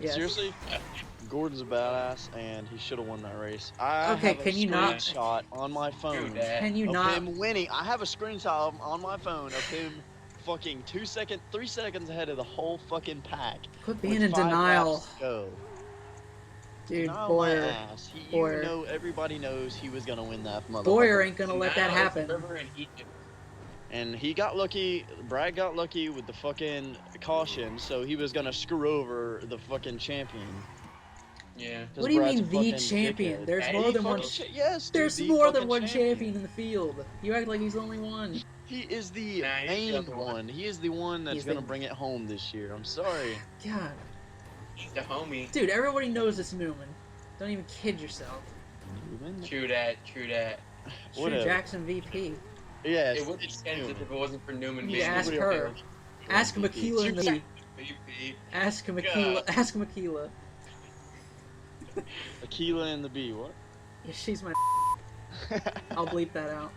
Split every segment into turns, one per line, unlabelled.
Yes.
Seriously, Gordon's a badass, and he should have won that race. I
Okay,
have
can
a
you not-
screenshot on my
Screw
phone
that.
Can you
of
not?
him winning. I have a screenshot on my phone of him fucking 3 seconds ahead of the whole fucking pack.
Quit being
with
in
5
denial,
laps to go.
dude.
Denial my
Boyer,
ass. You
Boyer.
know, everybody knows he was gonna win that motherfucker.
Boyer ain't gonna let that
Now it's
happen.
River in Egypt.
And he got lucky. Brad got lucky with the fucking caution, so he was gonna screw over the fucking champion.
Yeah.
'Cause
What do you
Brad's
mean
a
the
fucking
champion?
dickhead.
There's
Hey,
more than
fucking
one.
Yes, dude,
There's
the
more than
fucking
one champion in the field. You act like he's the only one.
He is the
Nah, he's the
main
other one.
one. He is the one that's
He's
gonna
the-
bring it home this year. I'm sorry.
God,
He's the homie.
dude, everybody knows it's Newman. Don't even kid yourself.
True that. True that.
True
Whatever.
Jackson VP.
Yes.
It would be Kansas if it wasn't for Newman.
You
being
ask
the
her. Ask
VP.
Makila in the.
VP.
Ask Makila. Ask Makila.
Aquila and the Bee. What?
Yeah, she's my. I'll bleep that out.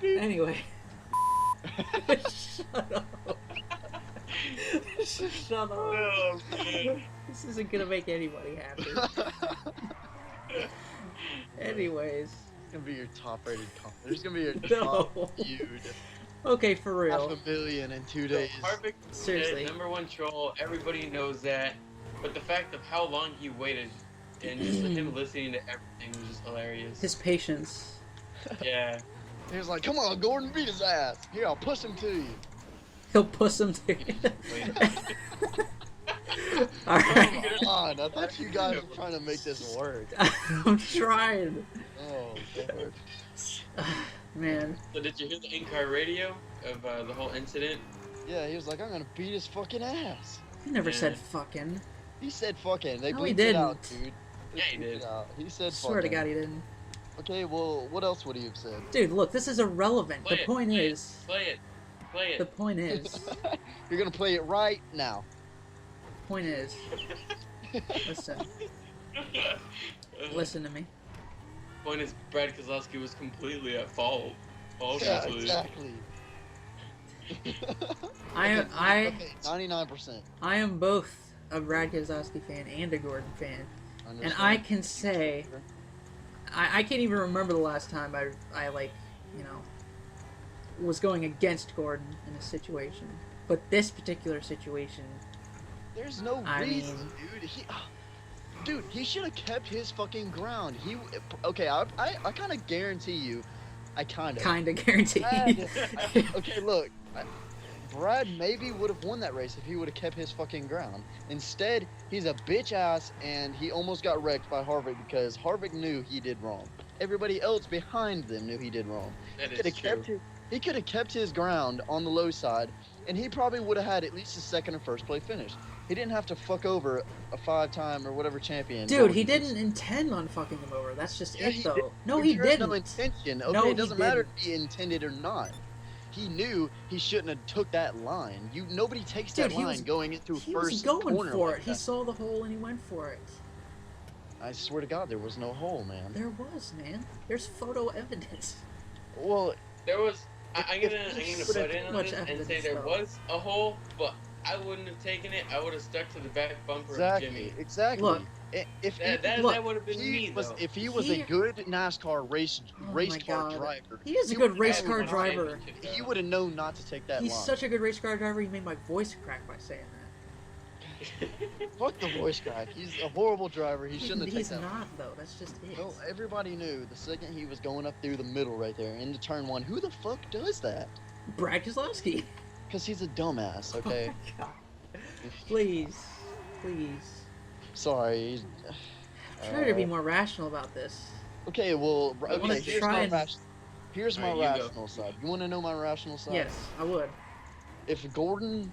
Anyway. Shut up. Shut up.
Oh, man.
This isn't gonna make anybody happy. Anyways.
It's gonna be your top-rated comment. There's gonna be your
No.
top viewed.
Okay, for real.
$500,000 in 2 days.
Harvick,
Seriously.
number one troll. Everybody knows that. But the fact of how long he waited and just him listening to everything was just hilarious.
His patience.
Yeah.
He was like, "Come on, Gordon, beat his ass. Here, I'll push him to you."
He'll push him to.
Oh
Alright.
God, I thought you guys were trying to make this work.
I'm trying.
Oh God.
Man.
So did you hear the in-car radio of the whole incident?
Yeah, he was like, "I'm gonna beat his fucking ass."
He never
Yeah.
said fucking.
He said fucking. They
No, he
bleeped it out,
didn't.
dude. They
Yeah, he
bleeped
did.
it out. He said
Swear to
fucking.
God he didn't.
Okay, well, what else would he have said?
Dude, look, this is irrelevant.
Play
The
it,
point
play it,
is.
Play it. Play
The
it.
point is.
You're gonna play it right now.
Point is. Listen. Listen to me.
Point is, Brad Keselowski was completely at fault.
Yeah,
Obviously.
exactly.
I
Okay, 99%.
I am both a Brad Keselowski fan and a Gordon fan. And I can say I can't even remember the last time I like, you know, was going against Gordon in a situation. But this particular situation,
There's no
I
reason,
mean-
dude. He should have kept his fucking ground. Okay, I kind of guarantee you. I kind of.
kind of guarantee.
Okay, look. Brad maybe would have won that race if he would have kept his fucking ground. Instead, he's a bitch ass, and he almost got wrecked by Harvick because Harvick knew he did wrong. Everybody else behind them knew he did wrong.
That
He could
is
have
true.
he could have kept his ground on the low side, and he probably would have had at least a second or first place finish. He didn't have to fuck over a 5-time or whatever champion.
Dude, he
Gordon is.
didn't intend on fucking him over. That's just
Yeah,
it,
he
though.
did.
No, he
There's
didn't.
no intention. Okay,
No,
it
he
doesn't matter
didn't.
if he intended or not. He knew he shouldn't have took that line. Nobody takes
Dude,
that
he
line
was-
going into
He
first
was going
corner
for
like
it. He
that.
saw the hole and he went for it.
I swear to God, there was no hole, man.
There was, man. There's photo evidence.
Well,
There was. I'm gonna butt in on
Much
this and
evidence,
say there
though.
was a hole, but I wouldn't have taken it. I would have stuck to the back bumper of
exactly,
Jimmy.
exactly.
Look.
If
Look,
that would have been me though.
if he was
He-
a good NASCAR race
Oh
race
my
car
God.
driver,
He is a
He
good
would
race
have
car
won
driver.
championship,
he
though.
would have known not to take that
He's
line.
such a good race car driver, he made my voice crack by saying that.
Fuck the voice crack. He's a horrible driver. He shouldn't have
He's
taken that.
not, though. That's just it.
Well, everybody knew the second he was going up through the middle right there into turn one. Who the fuck does that?
Brad Keselowski.
Because he's a dumbass. Okay,
Oh my God. Please. Please.
sorry.
Try to be more rational about this.
Okay, well,
I wanna
okay. Here's
try
my,
and-
here's my
Alright, you go.
rational side. You want to know my rational side?
Yes, I would.
If Gordon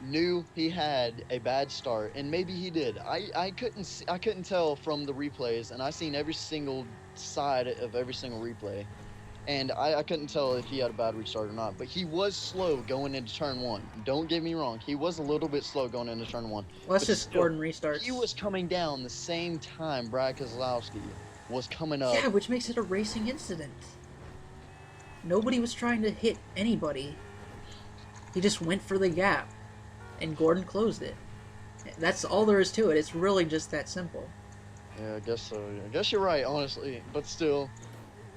knew he had a bad start, and maybe he did, I couldn't tell from the replays, and I seen every single side of every single replay, and I couldn't tell if he had a bad restart or not. But he was slow going into turn one. Don't get me wrong, he was a little bit slow going into turn one.
Let's
But
just
still,
Gordon restart.
He was coming down the same time Brad Keselowski was coming up.
Yeah, which makes it a racing incident. Nobody was trying to hit anybody. He just went for the gap. and Gordon closed it. That's all there is to it. It's really just that simple.
Yeah, I guess so. I guess you're right, honestly. But still,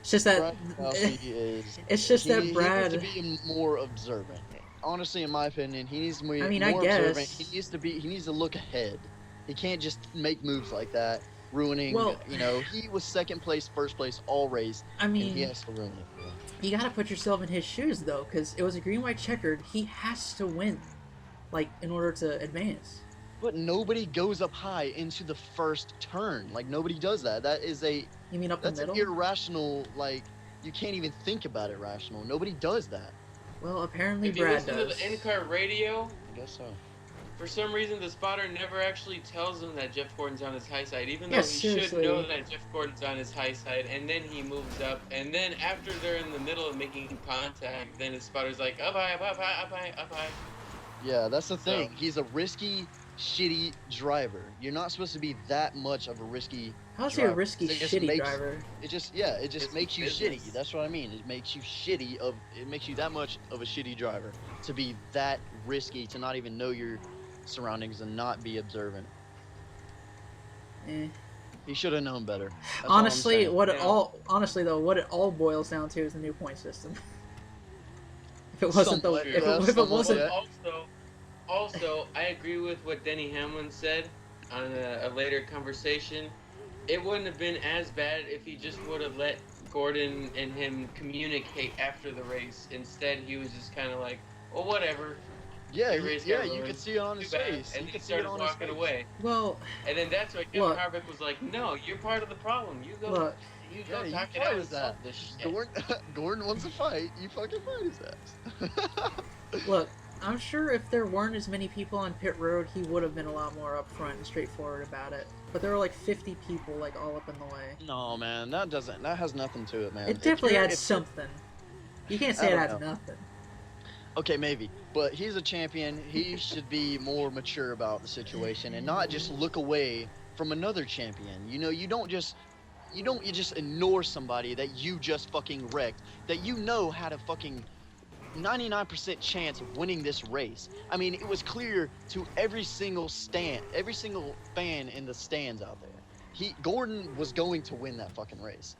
It's just that
Brad Keselowski is.
it's just that
He
Brad.
needs to be more observant. Honestly, in my opinion, he needs to be
I mean, I
more observant.
guess.
He needs to look ahead. He can't just make moves like that, ruining.
Well-
He was second place, first place all race,
I
and he
mean,
has to ruin it.
you gotta put yourself in his shoes though, because it was a green white checkered. He has to win, like in order to advance.
But nobody goes up high into the first turn. Like nobody does that. That is a
You mean up the
that's an
middle?
irrational. Like you can't even think about it rational. Nobody does that.
Well, apparently
If you
Brad
listen
does.
to the in-car radio,
I guess so.
for some reason the spotter never actually tells him that Jeff Gordon's on his high side, even
Yeah,
though he should
seriously.
know that Jeff Gordon's on his high side, and then he moves up, and then after they're in the middle of making contact, then his spotter's like, up high, up high, up high, up high.
Yeah, that's the thing.
So-
He's a risky, shitty driver. You're not supposed to be that much of a risky.
How's he a
driver.
risky,
It just
shitty
makes-
driver?
It just
It's
makes you
business.
shitty. That's what I mean. It makes you shitty. It makes you that much of a shitty driver to be that risky, to not even know your surroundings and not be observant.
Eh.
He should have known better. That's all I'm
Honestly,
saying.
Yeah.
honestly though, what it all boils down to is the new point system. If it wasn't
Somewhat,
the,
yeah,
if it
somewhat,
wasn't,
yeah.
Also, I agree with what Denny Hamlin said on a later conversation. It wouldn't have been as bad if he just would have let Gordon and him communicate after the race. Instead, he was just kind of like, well, whatever.
Yeah,
Your race got
you
ruined.
could see it on
Too
his
bad.
face.
And
You
he
could see it
started
on his
walking
face.
away.
well,
And then that's why Kevin
Look.
Harvick was like, no, you're part of the problem. You go,
look,
you
Yeah,
go
you
talk it
fight
out
his
and solve
ass.
this shit.
Gordon wants to fight. You fucking fight his ass.
look. I'm sure if there weren't as many people on pit road, he would have been a lot more upfront and straightforward about it. But there were like 50 people like all up in the way.
No, man, that has nothing to it, man.
It
If
definitely
you're-
adds
if you're-
something. You can't
I
say it
don't
adds
know.
nothing.
Okay, maybe, but he's a champion. He should be more mature about the situation and not just look away from another champion. You don't just ignore somebody that you just fucking wrecked, that you know had a fucking 99% chance of winning this race. I mean, it was clear to every single fan in the stands out there. Gordon was going to win that fucking race.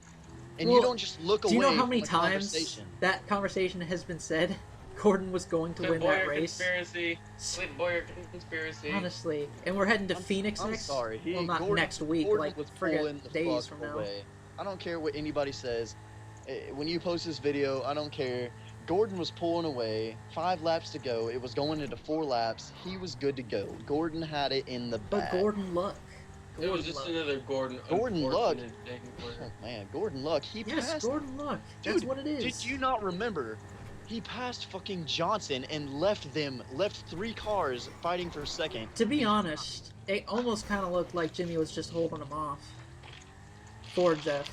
And you
Well,
don't just look
Do
away
you know how many
from a
times
conversation.
that conversation has been said? Gordon was going to win that
Boyer
race.
conspiracy. Flint Boyer conspiracy.
Honestly, and we're heading to Phoenix
I'm
next.
sorry.
Well, not
Gordon-
next week.
Gordon
Like
was
forget
pulling the
days
fuck
from now.
away. I don't care what anybody says. When you post this video, I don't care. Gordon was pulling away. 5 laps to go. It was going into 4 laps. He was good to go. Gordon had it in the
But
bag.
Gordon luck.
It was just another Gordon.
Gordon Luck.
unfortunate thing for him.
Oh, man, Gordon Luck. He
Yes,
passed.
Gordon luck. That's
Dude,
what it is.
Did you not remember? He passed fucking Johnson and left 3 cars fighting for second.
To be honest, it almost kind of looked like Jimmy was just holding him off for Jeff.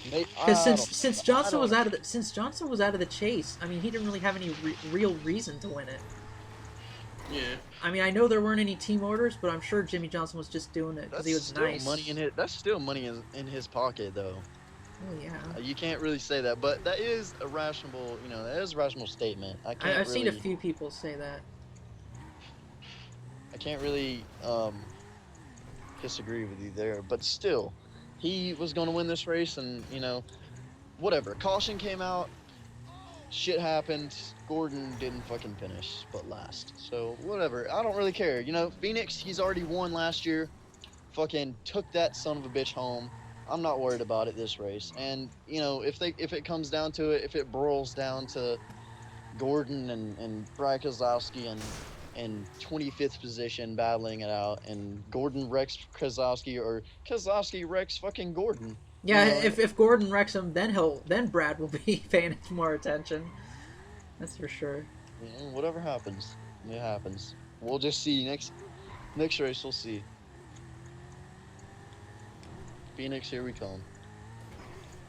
Because since Johnson was out of the chase, I mean, he didn't really have any real reason to win it.
Yeah.
I mean, I know there weren't any team orders, but I'm sure Jimmy Johnson was just doing it because he was nice.
That's still money in his pocket, though.
Oh yeah.
You can't really say that, but that is a rational, that is a rational statement.
I've seen a few people say that.
I can't really disagree with you there, but still, he was going to win this race, and whatever. Caution came out, shit happened. Gordon didn't fucking finish, but last. So whatever. I don't really care. Phoenix, he's already won last year. Fucking took that son of a bitch home. I'm not worried about it this race. And if it comes down to it, if it boils down to Gordon and Brad Keselowski and 25th position battling it out, and Gordon wrecks Keselowski or Keselowski wrecks fucking Gordon.
Yeah,
You know,
if Gordon wrecks him, then Brad will be paying more attention. That's for sure.
Whatever happens, it happens. We'll just see next race. We'll see. Phoenix, here we come.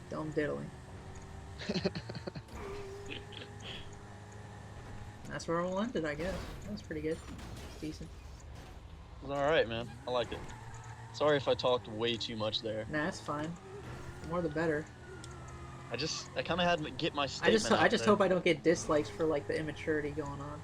Dumb diddling. That's where we'll end it, I guess. That was pretty good. Decent.
It was all right, man. I liked it. Sorry if I talked way too much there.
Nah, it's fine. The more the better.
I kind of had to get my
I
statement.
just
out
I just
there.
hope I don't get dislikes for like the immaturity going on.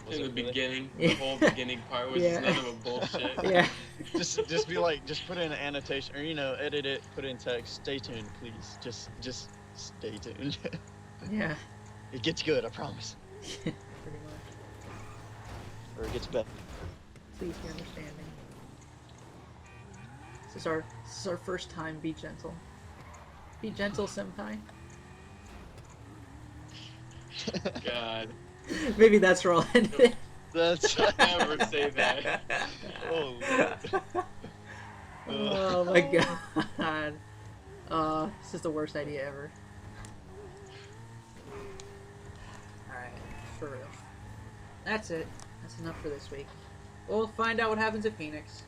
In the
it really?
beginning,
Yeah.
the whole beginning part was
Yeah.
none of a bullshit.
Yeah.
Just be like, just put in an annotation, or edit it, put in text. Stay tuned, please. Just stay tuned.
Yeah.
It gets good, I promise.
Pretty much.
Or it gets better.
Please be understanding. This is our first time. Be gentle. Be gentle, senpai.
God,
Maybe that's where I'll end it.
That's
never say that.
oh.
Oh my god. This is the worst idea ever. Alright, for real. That's it. That's enough for this week. We'll find out what happens at Phoenix.